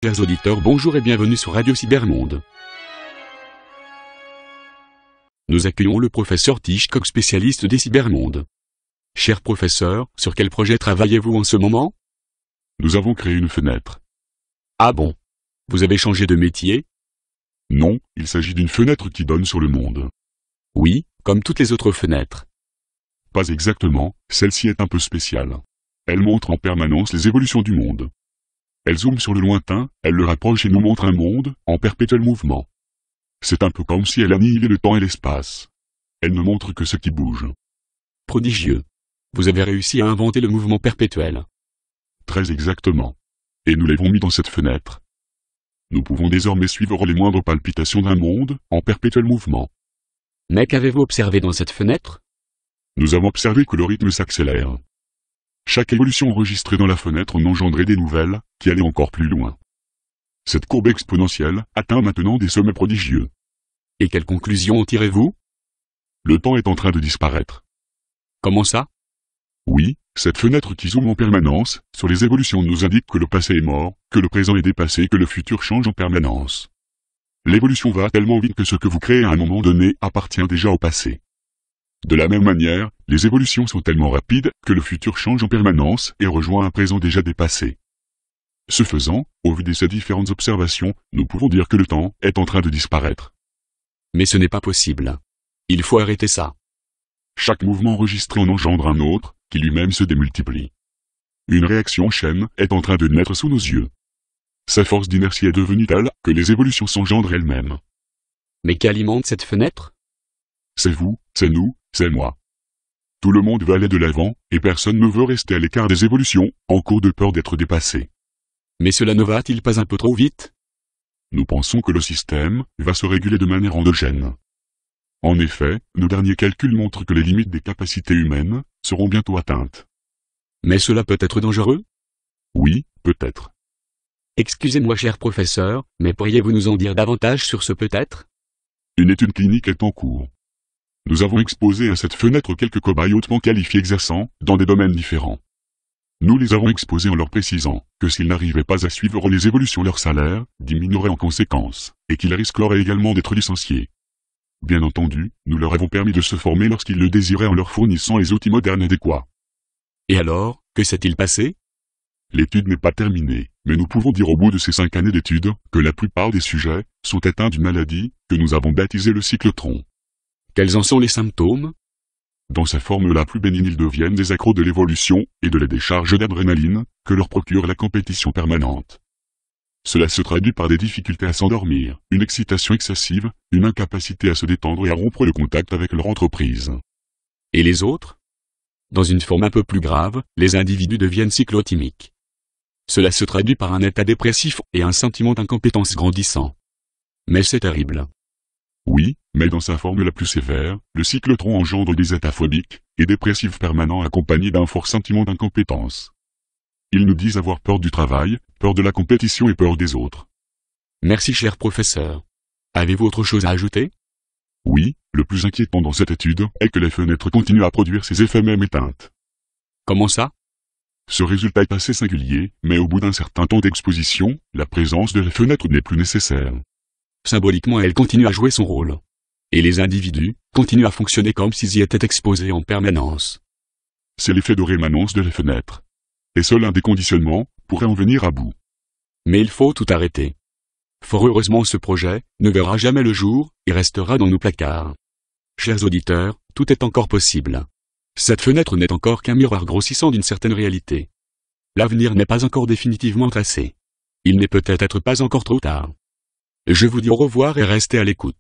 Chers auditeurs, bonjour et bienvenue sur Radio Cybermonde. Nous accueillons le professeur Hitchcock, spécialiste des cybermondes. Cher professeur, sur quel projet travaillez-vous en ce moment? Nous avons créé une fenêtre. Ah bon? Vous avez changé de métier? Non, il s'agit d'une fenêtre qui donne sur le monde. Oui, comme toutes les autres fenêtres. Pas exactement, celle-ci est un peu spéciale. Elle montre en permanence les évolutions du monde. Elle zoome sur le lointain, elle le rapproche et nous montre un monde en perpétuel mouvement. C'est un peu comme si elle annihilait le temps et l'espace. Elle ne montre que ce qui bouge. Prodigieux. Vous avez réussi à inventer le mouvement perpétuel. Très exactement. Et nous l'avons mis dans cette fenêtre. Nous pouvons désormais suivre les moindres palpitations d'un monde en perpétuel mouvement. Mais qu'avez-vous observé dans cette fenêtre? Nous avons observé que le rythme s'accélère. Chaque évolution enregistrée dans la fenêtre en engendrait des nouvelles, qui allaient encore plus loin. Cette courbe exponentielle atteint maintenant des sommets prodigieux. Et quelle conclusion en tirez-vous? Le temps est en train de disparaître. Comment ça? Oui, cette fenêtre qui zoome en permanence sur les évolutions nous indique que le passé est mort, que le présent est dépassé, que le futur change en permanence. L'évolution va tellement vite que ce que vous créez à un moment donné appartient déjà au passé. De la même manière, les évolutions sont tellement rapides que le futur change en permanence et rejoint un présent déjà dépassé. Ce faisant, au vu de ces différentes observations, nous pouvons dire que le temps est en train de disparaître. Mais ce n'est pas possible. Il faut arrêter ça. Chaque mouvement enregistré en engendre un autre, qui lui-même se démultiplie. Une réaction chaîne est en train de naître sous nos yeux. Sa force d'inertie est devenue telle que les évolutions s'engendrent elles-mêmes. Mais qu'alimente cette fenêtre? C'est vous, c'est nous, c'est moi. Tout le monde veut aller de l'avant, et personne ne veut rester à l'écart des évolutions, en cours de peur d'être dépassé. Mais cela ne va-t-il pas un peu trop vite? Nous pensons que le système va se réguler de manière endogène. En effet, nos derniers calculs montrent que les limites des capacités humaines seront bientôt atteintes. Mais cela peut être dangereux? Oui, peut-être. Excusez-moi cher professeur, mais pourriez-vous nous en dire davantage sur ce peut-être? Une étude clinique est en cours. Nous avons exposé à cette fenêtre quelques cobayes hautement qualifiés exerçant dans des domaines différents. Nous les avons exposés en leur précisant que s'ils n'arrivaient pas à suivre les évolutions, leur salaire diminuerait en conséquence, et qu'ils risqueraient également d'être licenciés. Bien entendu, nous leur avons permis de se former lorsqu'ils le désiraient en leur fournissant les outils modernes adéquats. Et alors, que s'est-il passé? L'étude n'est pas terminée, mais nous pouvons dire au bout de ces 5 années d'études que la plupart des sujets sont atteints d'une maladie que nous avons baptisée le cyclotron. Quels en sont les symptômes? Dans sa forme la plus bénigne, ils deviennent des accros de l'évolution et de la décharge d'adrénaline que leur procure la compétition permanente. Cela se traduit par des difficultés à s'endormir, une excitation excessive, une incapacité à se détendre et à rompre le contact avec leur entreprise. Et les autres? Dans une forme un peu plus grave, les individus deviennent cyclotimiques. Cela se traduit par un état dépressif et un sentiment d'incompétence grandissant. Mais c'est terrible. Oui, mais dans sa forme la plus sévère, le cyclotron engendre des états phobiques et dépressifs permanents accompagnés d'un fort sentiment d'incompétence. Ils nous disent avoir peur du travail, peur de la compétition et peur des autres. Merci cher professeur. Avez-vous autre chose à ajouter? Oui, le plus inquiétant dans cette étude est que les fenêtres continuent à produire ces effets même éteintes. Comment ça? Ce résultat est assez singulier, mais au bout d'un certain temps d'exposition, la présence de la fenêtre n'est plus nécessaire. Symboliquement, elle continue à jouer son rôle. Et les individus continuent à fonctionner comme s'ils y étaient exposés en permanence. C'est l'effet de rémanence de la fenêtre. Et seul un déconditionnement pourrait en venir à bout. Mais il faut tout arrêter. Fort heureusement, ce projet ne verra jamais le jour et restera dans nos placards. Chers auditeurs, tout est encore possible. Cette fenêtre n'est encore qu'un miroir grossissant d'une certaine réalité. L'avenir n'est pas encore définitivement tracé. Il n'est peut-être pas encore trop tard. Je vous dis au revoir et restez à l'écoute.